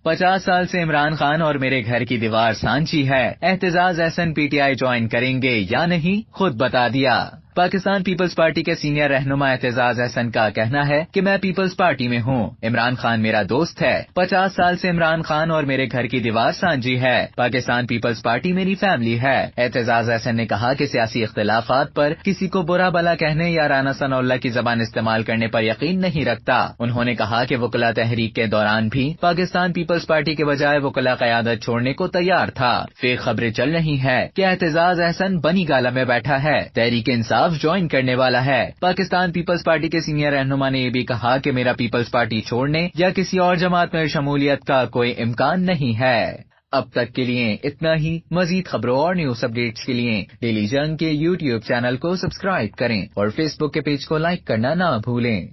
50 سال سے عمران خان اور میرے گھر کی دیوار سانچی ہے، Aitzaz Ahsan P T I join کریں گے یا نہیں خود بتا دیا۔ پاکستان پیپلز پارٹی کے سینئر رہنما اعتزاز احسن کا کہنا ہے کہ میں پیپلز پارٹی میں ہوں، عمران خان میرا دوست ہے، 50 سال سے عمران خان اور میرے گھر کی دیوار سانجی ہے، پاکستان پیپلز پارٹی میری فیملی ہے۔ اعتزاز احسن نے کہا کہ سیاسی اختلافات پر کسی کو برا بھلا کہنے یا رانا ثناء اللہ کی زبان استعمال کرنے پر یقین نہیں رکھتا۔ انہوں نے کہا کہ وکلا تحریک کے دوران بھی پاکستان پیپلز پارٹی کے بجائے وکلا قیادت چھوڑنے کو تیار تھا۔ فیک خبریں چل رہی ہیں کہ اعتزاز احسن بنی گالہ میں بیٹھا ہے، تحریک انصاف جوائن کرنے والا ہے۔ پاکستان پیپلز پارٹی کے سینئر رہنما نے یہ بھی کہا کہ میرا پیپلز پارٹی چھوڑنے یا کسی اور جماعت میں شمولیت کا کوئی امکان نہیں ہے۔ اب تک کے لیے اتنا ہی۔ مزید خبروں اور نیوز اپڈیٹس کے لیے ڈیلی جنگ کے YouTube چینل کو سبسکرائب کریں اور فیس بک کے پیج کو لائک کرنا نہ بھولیں۔